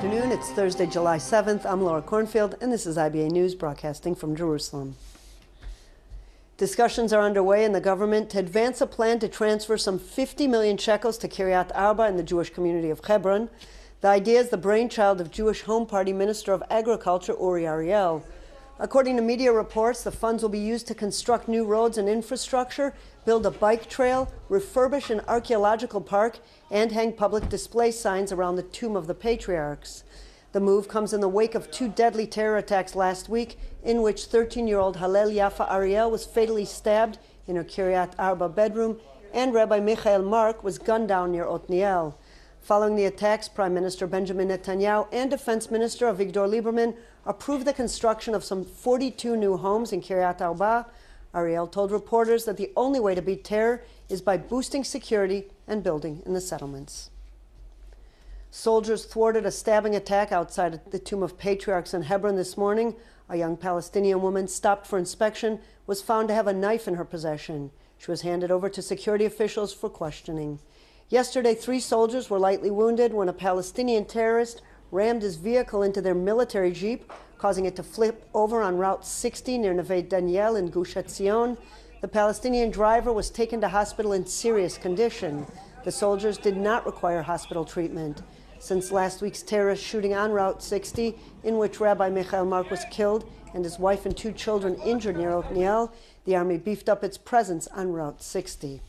afternoon. It's Thursday, July 7th. I'm Laura Cornfield, and this is IBA News broadcasting from Jerusalem. Discussions are underway in the government to advance a plan to transfer some 50 million shekels to Kiryat Arba in the Jewish community of Hebron. The idea is the brainchild of Jewish Home Party Minister of Agriculture Uri Ariel. According to media reports, the funds will be used to construct new roads and infrastructure, build a bike trail, refurbish an archaeological park, and hang public display signs around the Tomb of the Patriarchs. The move comes in the wake of two deadly terror attacks last week, in which 13-year-old Hallel Yafa Ariel was fatally stabbed in her Kiryat Arba bedroom, and Rabbi Michael Mark was gunned down near Otniel. Following the attacks, Prime Minister Benjamin Netanyahu and Defense Minister Avigdor Lieberman approved the construction of some 42 new homes in Kiryat Arba. Ariel told reporters that the only way to beat terror is by boosting security and building in the settlements. Soldiers thwarted a stabbing attack outside the Tomb of Patriarchs in Hebron this morning. A young Palestinian woman stopped for inspection was found to have a knife in her possession. She was handed over to security officials for questioning. Yesterday, 3 soldiers were lightly wounded when a Palestinian terrorist rammed his vehicle into their military jeep, causing it to flip over on Route 60 near Neve Daniel in Gush Etzion. The Palestinian driver was taken to hospital in serious condition. The soldiers did not require hospital treatment. Since last week's terrorist shooting on Route 60, in which Rabbi Michael Mark was killed and his wife and 2 children injured near Otniel, the army beefed up its presence on Route 60.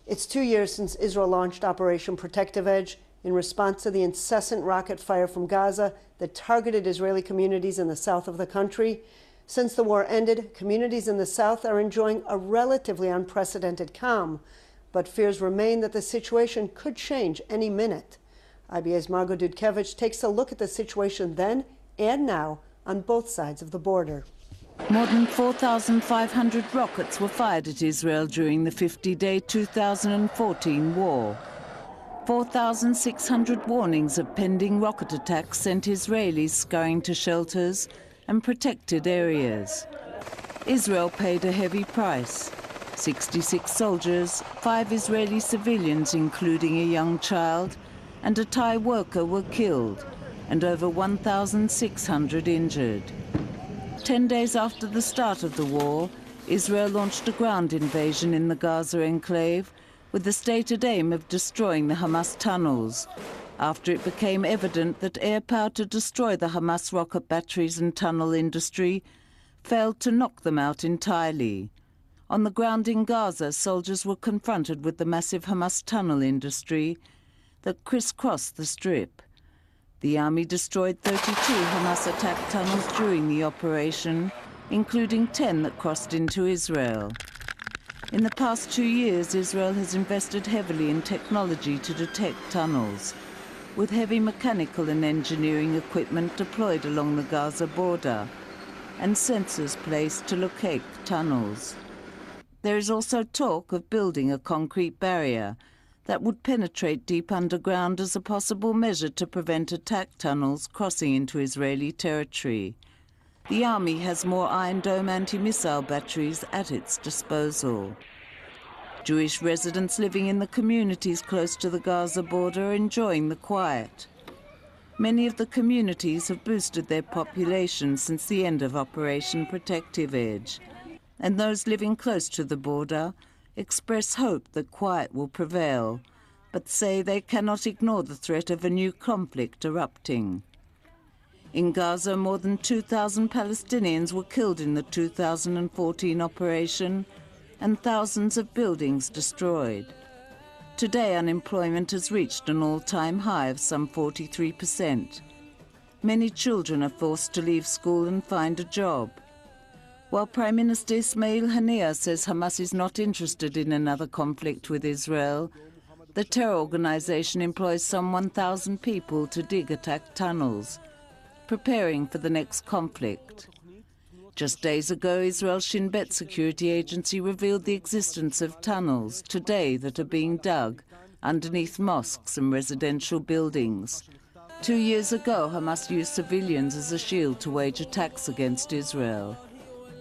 It's 2 years since Israel launched Operation Protective Edge in response to the incessant rocket fire from Gaza that targeted Israeli communities in the south of the country. Since the war ended, communities in the south are enjoying a relatively unprecedented calm, but fears remain that the situation could change any minute. IBA's Margot Dudkevich takes a look at the situation then and now on both sides of the border. More than 4,500 rockets were fired at Israel during the 50-day 2014 war. 4,600 warnings of pending rocket attacks sent Israelis scurrying to shelters and protected areas. Israel paid a heavy price. 66 soldiers, 5 Israeli civilians, including a young child, and a Thai worker were killed, and over 1,600 injured. 10 days after the start of the war, Israel launched a ground invasion in the Gaza enclave with the stated aim of destroying the Hamas tunnels, after it became evident that air power to destroy the Hamas rocket batteries and tunnel industry failed to knock them out entirely. On the ground in Gaza, soldiers were confronted with the massive Hamas tunnel industry that crisscrossed the strip. The army destroyed 32 Hamas-attacked tunnels during the operation, including 10 that crossed into Israel. In the past 2 years, Israel has invested heavily in technology to detect tunnels, with heavy mechanical and engineering equipment deployed along the Gaza border and sensors placed to locate tunnels. There is also talk of building a concrete barrier that would penetrate deep underground as a possible measure to prevent attack tunnels crossing into Israeli territory. The army has more Iron Dome anti-missile batteries at its disposal. Jewish residents living in the communities close to the Gaza border are enjoying the quiet. Many of the communities have boosted their population since the end of Operation Protective Edge, and those living close to the border express hope that quiet will prevail, but say they cannot ignore the threat of a new conflict erupting. In Gaza, more than 2,000 Palestinians were killed in the 2014 operation and thousands of buildings destroyed. Today, unemployment has reached an all-time high of some 43%. Many children are forced to leave school and find a job. While Prime Minister Ismail Haniyeh says Hamas is not interested in another conflict with Israel, the terror organization employs some 1,000 people to dig attack tunnels, preparing for the next conflict. Just days ago, Israel's Shin Bet security agency revealed the existence of tunnels today that are being dug underneath mosques and residential buildings. 2 years ago, Hamas used civilians as a shield to wage attacks against Israel.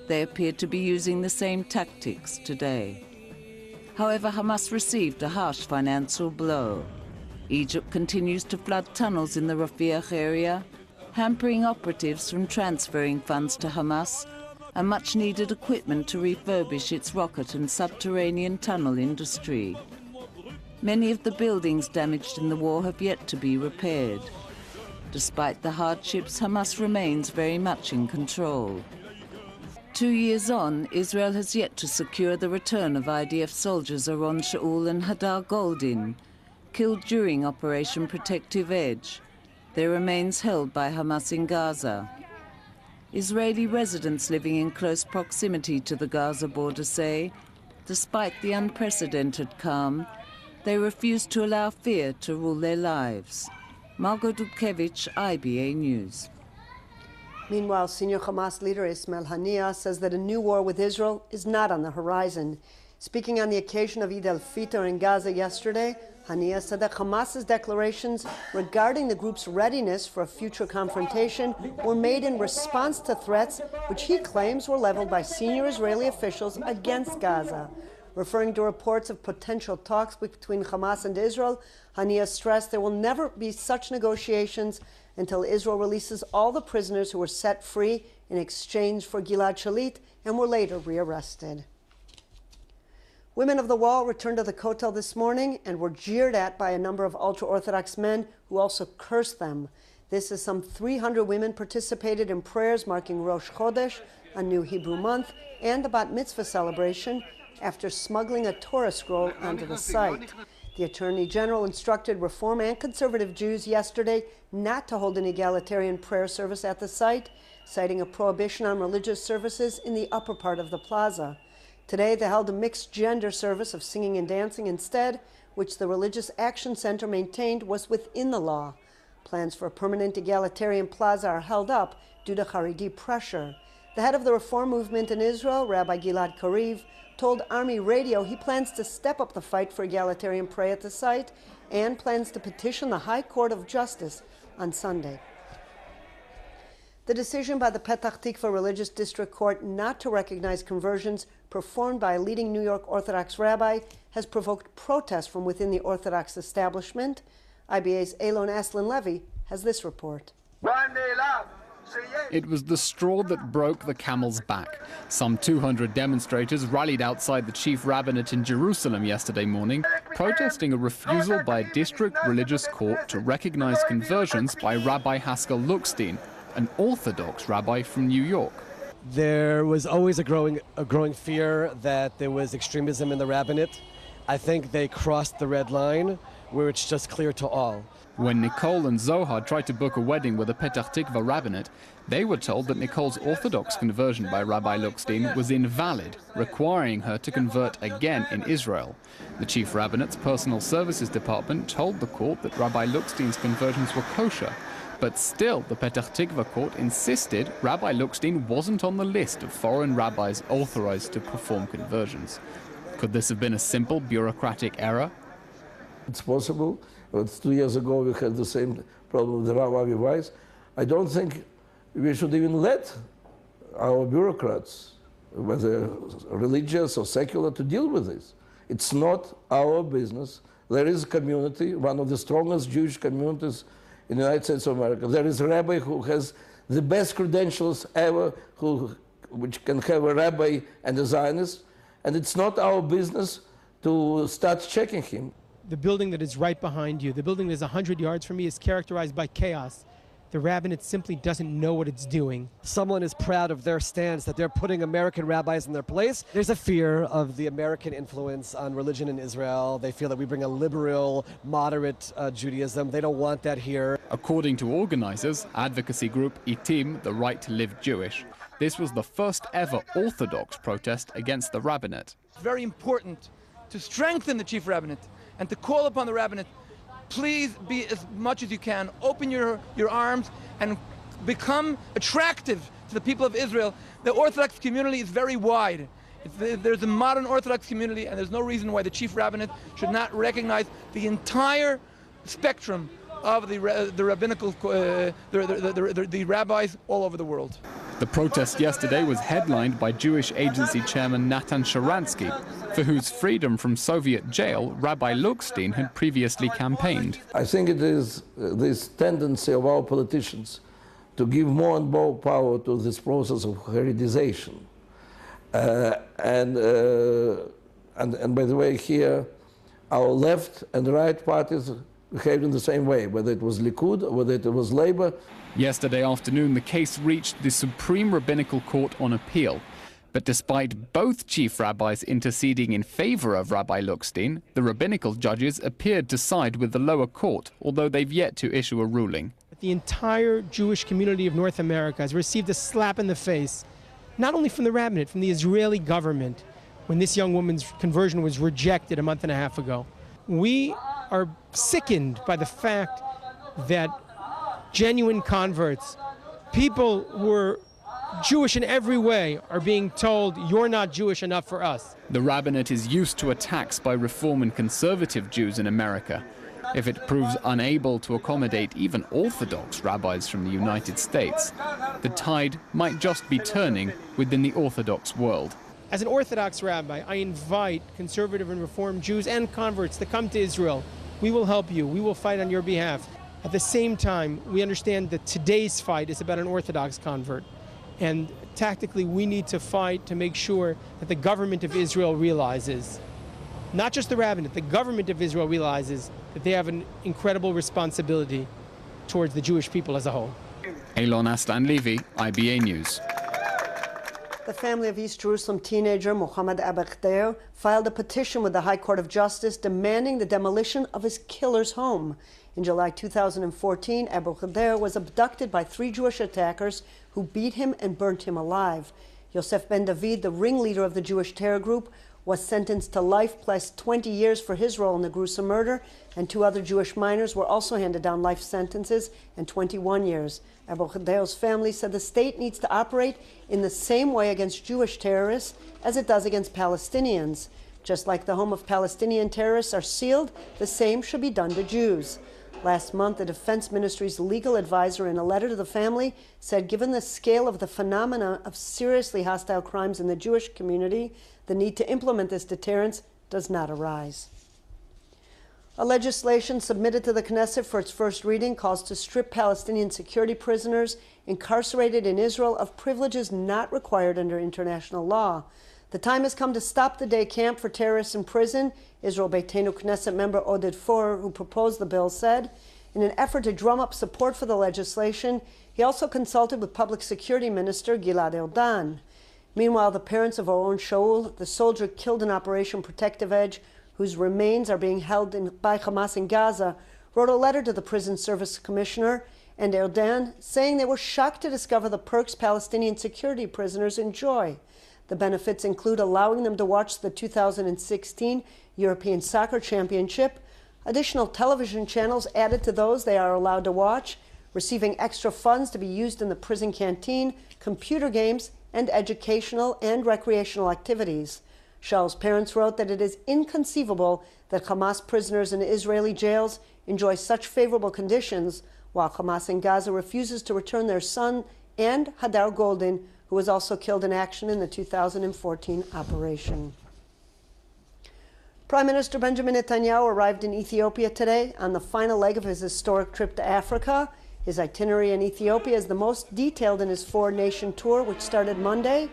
They appear to be using the same tactics today. However, Hamas received a harsh financial blow. Egypt continues to flood tunnels in the Rafiah area, hampering operatives from transferring funds to Hamas and much-needed equipment to refurbish its rocket and subterranean tunnel industry. Many of the buildings damaged in the war have yet to be repaired. Despite the hardships, Hamas remains very much in control. 2 years on, Israel has yet to secure the return of IDF soldiers Oron Shaul and Hadar Goldin, killed during Operation Protective Edge. Their remains held by Hamas in Gaza. Israeli residents living in close proximity to the Gaza border say, despite the unprecedented calm, they refuse to allow fear to rule their lives. Margot Dubkevich, IBA News. Meanwhile, senior Hamas leader Ismail Haniyeh says that a new war with Israel is not on the horizon. Speaking on the occasion of Eid al-Fitr in Gaza yesterday, Haniyeh said that Hamas's declarations regarding the group's readiness for a future confrontation were made in response to threats which he claims were leveled by senior Israeli officials against Gaza. Referring to reports of potential talks between Hamas and Israel, Haniyeh stressed there will never be such negotiations until Israel releases all the prisoners who were set free in exchange for Gilad Shalit and were later rearrested. Women of the Wall returned to the Kotel this morning and were jeered at by a number of ultra-Orthodox men who also cursed them. This is some 300 women participated in prayers marking Rosh Chodesh, a new Hebrew month, and the Bat Mitzvah celebration after smuggling a Torah scroll onto the site. The Attorney General instructed Reform and Conservative Jews yesterday not to hold an egalitarian prayer service at the site, citing a prohibition on religious services in the upper part of the plaza. Today, they held a mixed-gender service of singing and dancing instead, which the Religious Action Center maintained was within the law. Plans for a permanent egalitarian plaza are held up due to Haredi pressure. The head of the Reform movement in Israel, Rabbi Gilad Kariv, told Army Radio he plans to step up the fight for egalitarian prayer at the site and plans to petition the High Court of Justice on Sunday. The decision by the Petach Tikva Religious District Court not to recognize conversions performed by a leading New York Orthodox rabbi has provoked protests from within the Orthodox establishment. IBA's Elon Aslan-Levy has this report. It was the straw that broke the camel's back. Some 200 demonstrators rallied outside the chief rabbinate in Jerusalem yesterday morning, protesting a refusal by a district religious court to recognize conversions by Rabbi Haskell Luckstein, an Orthodox rabbi from New York. There was always a growing fear that there was extremism in the rabbinate. I think they crossed the red line where it's just clear to all. When Nicole and Zohar tried to book a wedding with the Petach Tikva rabbinate, they were told that Nicole's Orthodox conversion by Rabbi Luckstein was invalid, requiring her to convert again in Israel. The chief rabbinate's personal services department told the court that Rabbi Luckstein's conversions were kosher, but still the Petach Tikva court insisted Rabbi Luckstein wasn't on the list of foreign rabbis authorized to perform conversions. Could this have been a simple bureaucratic error? It's possible. But 2 years ago we had the same problem with the Rav Avi Weiss. I don't think we should even let our bureaucrats, whether religious or secular, to deal with this. It's not our business. There is a community, one of the strongest Jewish communities in the United States of America. There is a rabbi who has the best credentials ever, which can have a rabbi and a Zionist, and it's not our business to start checking him. The building that is right behind you, the building that is 100 yards from me, is characterized by chaos. The rabbinate simply doesn't know what it's doing. Someone is proud of their stance that they're putting American rabbis in their place. There's a fear of the American influence on religion in Israel. They feel that we bring a liberal, moderate Judaism. They don't want that here. According to organizers, advocacy group Itim, the Right to Live Jewish, this was the first ever Orthodox protest against the rabbinate. It's very important to strengthen the chief rabbinate and to call upon the rabbinate, please be as much as you can, open your arms and become attractive to the people of Israel. The Orthodox community is very wide. There's a modern Orthodox community, and there's no reason why the chief rabbinate should not recognize the entire spectrum of the rabbinical, the rabbis all over the world. The protest yesterday was headlined by Jewish Agency chairman Natan Sharansky, for whose freedom from Soviet jail Rabbi Lookstein had previously campaigned. I think it is this tendency of our politicians to give more and more power to this process of heredization. And by the way, here, our left and right parties behaved in the same way, whether it was Likud or whether it was Labour. Yesterday afternoon, the case reached the Supreme Rabbinical Court on appeal. But despite both chief rabbis interceding in favor of Rabbi Lookstein, the rabbinical judges appeared to side with the lower court, although they've yet to issue a ruling. The entire Jewish community of North America has received a slap in the face, not only from the rabbinate, from the Israeli government, when this young woman's conversion was rejected a month and a half ago. We are sickened by the fact that genuine converts, people who are Jewish in every way, are being told, you're not Jewish enough for us. The rabbinate is used to attacks by Reform and conservative Jews in America. If it proves unable to accommodate even Orthodox rabbis from the United States, the tide might just be turning within the Orthodox world. As an Orthodox rabbi, I invite conservative and Reform Jews and converts to come to Israel. We will help you. We will fight on your behalf. At the same time, we understand that today's fight is about an Orthodox convert. And tactically, we need to fight to make sure that the government of Israel realizes, not just the rabbinate, the government of Israel realizes that they have an incredible responsibility towards the Jewish people as a whole. Elon Aslan-Levy, IBA News. The family of East Jerusalem teenager Mohammed Abekhdar filed a petition with the High Court of Justice demanding the demolition of his killer's home. In July 2014, Abekhdar was abducted by 3 Jewish attackers who beat him and burnt him alive. Yosef Ben David, the ringleader of the Jewish terror group, was sentenced to life plus 20 years for his role in the gruesome murder, and 2 other Jewish minors were also handed down life sentences and 21 years. Abekdar's family said the state needs to operate in the same way against Jewish terrorists as it does against Palestinians. Just like the home of Palestinian terrorists are sealed, the same should be done to Jews. Last month, the Defense Ministry's legal advisor, in a letter to the family, said given the scale of the phenomena of seriously hostile crimes in the Jewish community, the need to implement this deterrence does not arise. A legislation submitted to the Knesset for its first reading calls to strip Palestinian security prisoners incarcerated in Israel of privileges not required under international law. The time has come to stop the day camp for terrorists in prison, Israel Beitenu Knesset member Oded Forer, who proposed the bill, said. In an effort to drum up support for the legislation, he also consulted with Public Security Minister Gilad Erdan. Meanwhile, the parents of Oron Shaul, the soldier killed in Operation Protective Edge, whose remains are being held by Hamas in Gaza, wrote a letter to the Prison Service Commissioner and Erdan saying they were shocked to discover the perks Palestinian security prisoners enjoy. The benefits include allowing them to watch the 2016 European Soccer Championship, additional television channels added to those they are allowed to watch, receiving extra funds to be used in the prison canteen, computer games, and educational and recreational activities. Shaul's parents wrote that it is inconceivable that Hamas prisoners in Israeli jails enjoy such favorable conditions, while Hamas in Gaza refuses to return their son and Hadar Goldin, who was also killed in action in the 2014 operation. Prime Minister Benjamin Netanyahu arrived in Ethiopia today on the final leg of his historic trip to Africa. His itinerary in Ethiopia is the most detailed in his 4-nation tour, which started Monday.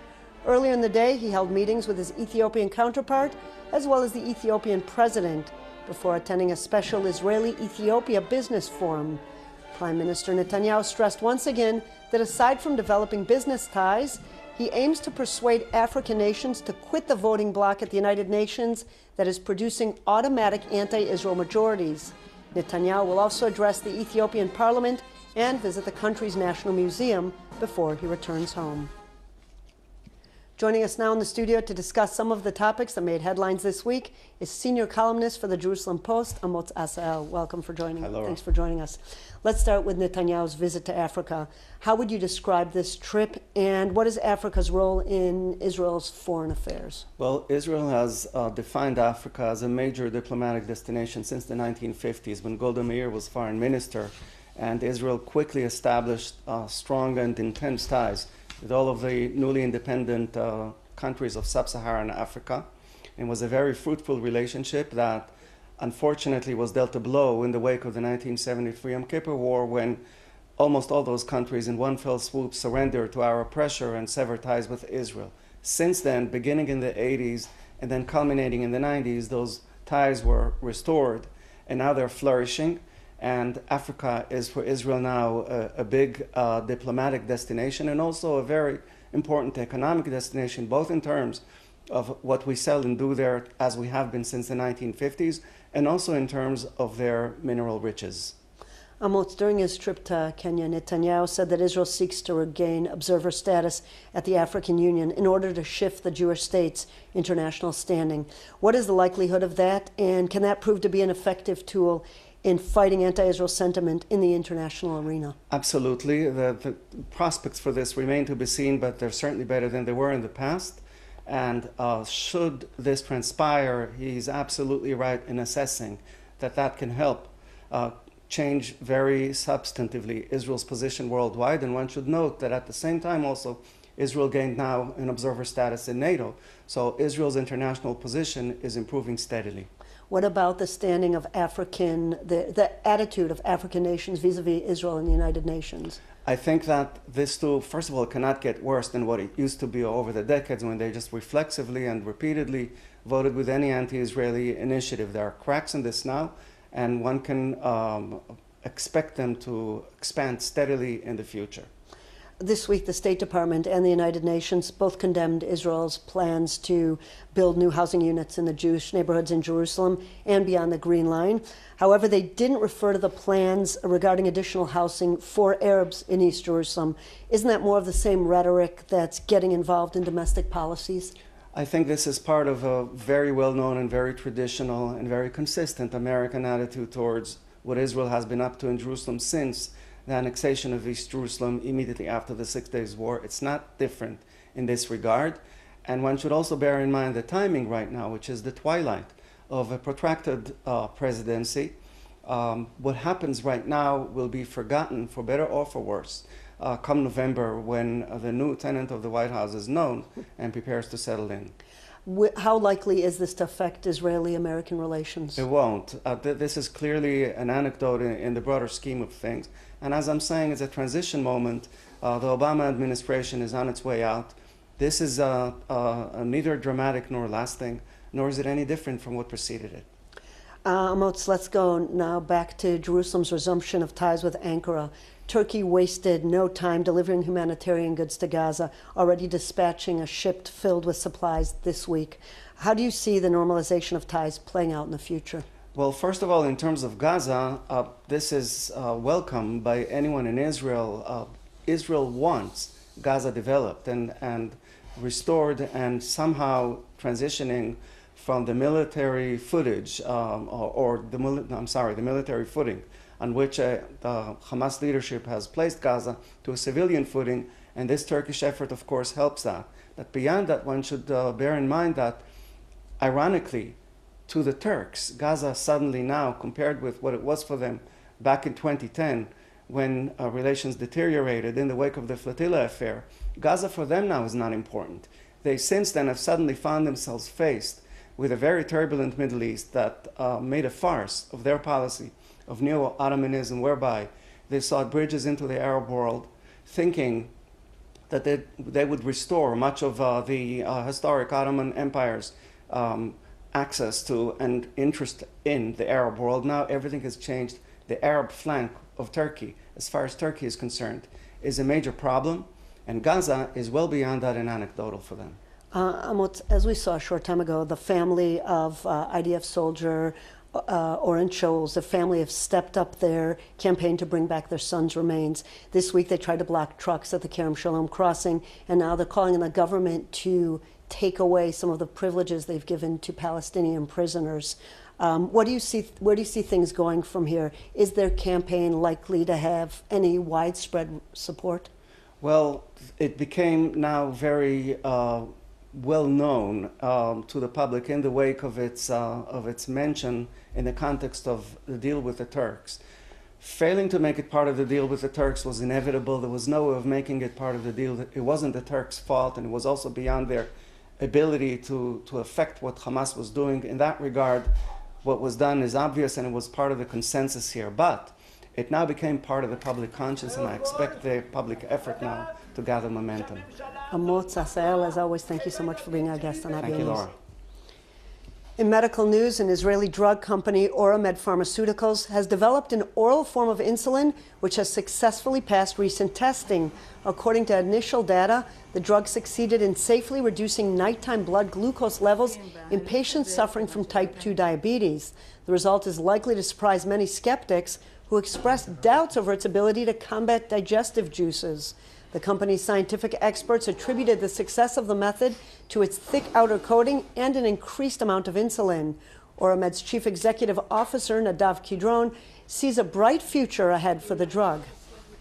Earlier in the day, he held meetings with his Ethiopian counterpart, as well as the Ethiopian president, before attending a special Israeli-Ethiopia business forum. Prime Minister Netanyahu stressed once again that aside from developing business ties, he aims to persuade African nations to quit the voting bloc at the United Nations that is producing automatic anti-Israel majorities. Netanyahu will also address the Ethiopian parliament and visit the country's national museum before he returns home. Joining us now in the studio to discuss some of the topics that made headlines this week is senior columnist for the Jerusalem Post, Amotz Asael. Welcome for joining us. Thanks for joining us. Let's start with Netanyahu's visit to Africa. How would you describe this trip, and what is Africa's role in Israel's foreign affairs? Well, Israel has defined Africa as a major diplomatic destination since the 1950s, when Golda Meir was foreign minister, and Israel quickly established strong and intense ties with all of the newly independent countries of sub-Saharan Africa. It was a very fruitful relationship that unfortunately was dealt a blow in the wake of the 1973 Yom Kippur War, when almost all those countries in one fell swoop surrendered to our pressure and severed ties with Israel. Since then, beginning in the 80s and then culminating in the 90s, those ties were restored, and now they're flourishing. And Africa is for Israel now a big diplomatic destination, and also a very important economic destination, both in terms of what we sell and do there, as we have been since the 1950s, and also in terms of their mineral riches. Amos, during his trip to Kenya, Netanyahu said that Israel seeks to regain observer status at the African Union in order to shift the Jewish state's international standing. What is the likelihood of that, and can that prove to be an effective tool in fighting anti-Israel sentiment in the international arena? Absolutely. The prospects for this remain to be seen, but they're certainly better than they were in the past. And should this transpire, he's absolutely right in assessing that that can help change very substantively Israel's position worldwide. And one should note that at the same time also, Israel gained now an observer status in NATO. So Israel's international position is improving steadily. What about the standing of the attitude of African nations vis-a-vis Israel in the United Nations? I think that this too, first of all, cannot get worse than what it used to be over the decades, when they just reflexively and repeatedly voted with any anti-Israeli initiative. There are cracks in this now, and one can expect them to expand steadily in the future. This week, the State Department and the United Nations both condemned Israel's plans to build new housing units in the Jewish neighborhoods in Jerusalem and beyond the Green Line. However, they didn't refer to the plans regarding additional housing for Arabs in East Jerusalem. Isn't that more of the same rhetoric that's getting involved in domestic policies? I think this is part of a very well-known and very traditional and very consistent American attitude towards what Israel has been up to in Jerusalem since the annexation of East Jerusalem immediately after the 6 Days War. It's not different in this regard. And one should also bear in mind the timing right now, which is the twilight of a protracted presidency. What happens right now will be forgotten, for better or for worse, come November, when the new tenant of the White House is known and prepares to settle in. How likely is this to affect Israeli-American relations? It won't. This is clearly an anecdote in the broader scheme of things. And as I'm saying, it's a transition moment. The Obama administration is on its way out. This is neither dramatic nor lasting, nor is it any different from what preceded it. Amos, let's go now back to Jerusalem's resumption of ties with Ankara. Turkey wasted no time delivering humanitarian goods to Gaza, already dispatching a ship filled with supplies this week. How do you see the normalization of ties playing out in the future? Well, first of all, in terms of Gaza, this is welcome by anyone in Israel. Israel wants Gaza developed and restored, and somehow transitioning from the military footage, the military footing on which the Hamas leadership has placed Gaza, to a civilian footing, and this Turkish effort, of course, helps that. But beyond that, one should bear in mind that, ironically, to the Turks, Gaza suddenly now, compared with what it was for them back in 2010, when relations deteriorated in the wake of the flotilla affair, Gaza for them now is not important. They since then have suddenly found themselves faced with a very turbulent Middle East that made a farce of their policy of neo-Ottomanism, whereby they sought bridges into the Arab world, thinking that they would restore much of the historic Ottoman Empire's access to and interest in the Arab world. Now everything has changed. The Arab flank of Turkey, as far as Turkey is concerned, is a major problem, and Gaza is well beyond that and anecdotal for them. As we saw a short time ago, the family of IDF soldier Oren Shoals, the family have stepped up their campaign to bring back their son's remains. This week they tried to block trucks at the Kerem Shalom crossing, and now they're calling on the government to take away some of the privileges they've given to Palestinian prisoners. Where do you see things going from here? Is their campaign likely to have any widespread support? Well, it became now very well known to the public in the wake of its mention in the context of the deal with the Turks. Failing to make it part of the deal with the Turks was inevitable. There was no way of making it part of the deal. It wasn't the Turks' fault, and it was also beyond their ability to affect what Hamas was doing. In that regard, what was done is obvious, and it was part of the consensus here. But it now became part of the public conscience, and I expect the public effort now to gather momentum. Amotz Asael, as always, thank you so much for being our guest on IBA Thank you, News. Laura. In medical news, an Israeli drug company, Oramed Pharmaceuticals, has developed an oral form of insulin which has successfully passed recent testing. According to initial data, the drug succeeded in safely reducing nighttime blood glucose levels in patients suffering from type 2 diabetes. The result is likely to surprise many skeptics who expressed doubts over its ability to combat digestive juices. The company's scientific experts attributed the success of the method to its thick outer coating and an increased amount of insulin. Oromed's chief executive officer, Nadav Kidron, sees a bright future ahead for the drug.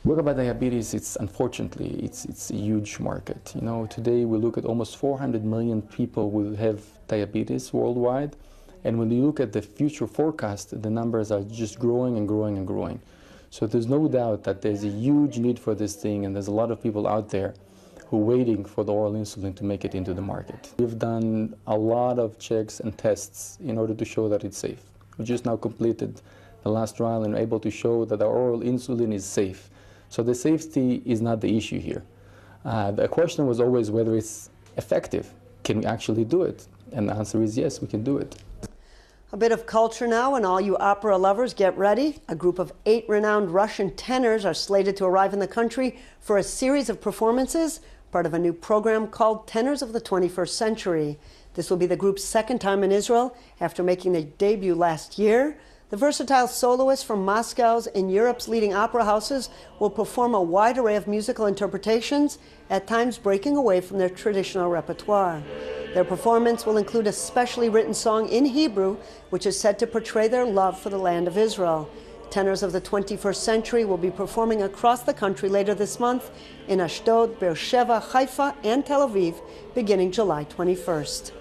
Work about diabetes, it's a huge market. You know, today we look at almost 400 million people will have diabetes worldwide. And when you look at the future forecast, the numbers are just growing and growing and growing. So there's no doubt that there's a huge need for this thing, and there's a lot of people out there who are waiting for the oral insulin to make it into the market. We've done a lot of checks and tests in order to show that it's safe. We just now completed the last trial and are able to show that the oral insulin is safe. So the safety is not the issue here. The question was always whether it's effective. Can we actually do it? And the answer is yes, we can do it. A bit of culture now, and all you opera lovers, get ready. A group of 8 renowned Russian tenors are slated to arrive in the country for a series of performances, part of a new program called Tenors of the 21st Century. This will be the group's second time in Israel after making their debut last year. The versatile soloists from Moscow's and Europe's leading opera houses will perform a wide array of musical interpretations, at times breaking away from their traditional repertoire. Their performance will include a specially written song in Hebrew, which is said to portray their love for the land of Israel. Tenors of the 21st Century will be performing across the country later this month in Ashdod, Beersheba, Haifa, and Tel Aviv, beginning July 21st.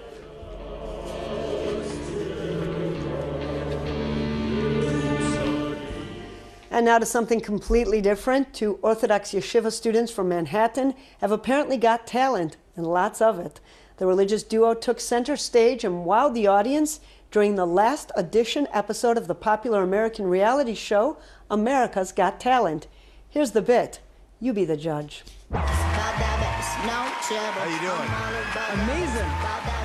And now to something completely different. 2 Orthodox yeshiva students from Manhattan have apparently got talent, and lots of it. The religious duo took center stage and wowed the audience during the last audition episode of the popular American reality show, America's Got Talent. Here's the bit. You be the judge. How you doing? Amazing.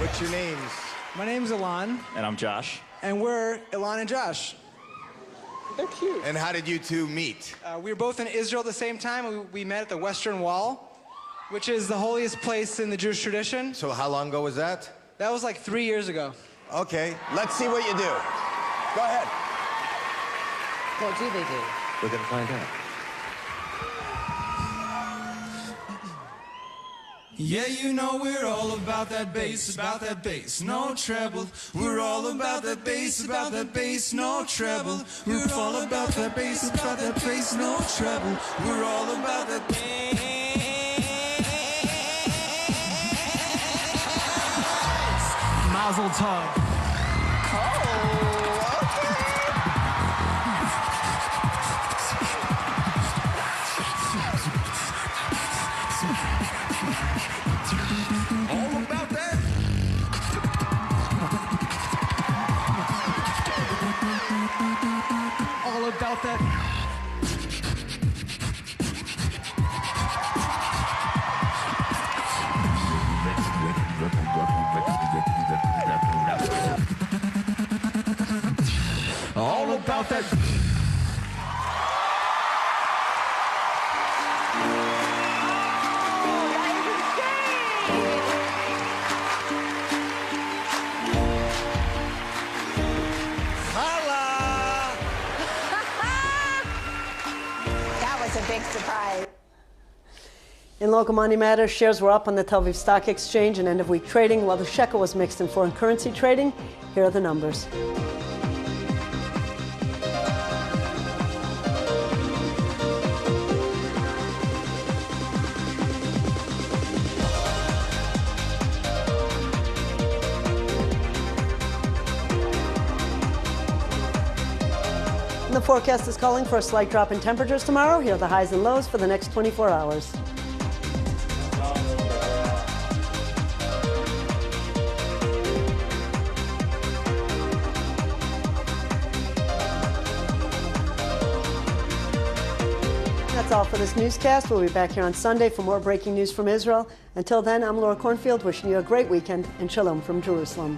What's your names? My name's Ilan. And I'm Josh. And we're Ilan and Josh. They're cute. And how did you two meet? We were both in Israel at the same time. We met at the Western Wall, which is the holiest place in the Jewish tradition. So how long ago was that? That was like 3 years ago. Okay, let's see what you do. Go ahead. What do they do? We're gonna find out. Yeah, you know we're all about that bass, no treble. We're all about that bass, no treble. We're all about that bass, no treble. We're all about that bass. Mazel tov. All about that. All about that. That was a big surprise. In local money matters, shares were up on the Tel Aviv Stock Exchange in end-of-week trading, while the shekel was mixed in foreign currency trading. Here are the numbers. In the forecast is calling for a slight drop in temperatures tomorrow. Here are the highs and lows for the next 24 hours. That's all for this newscast. We'll be back here on Sunday for more breaking news from Israel. Until then, I'm Laura Cornfield wishing you a great weekend and shalom from Jerusalem.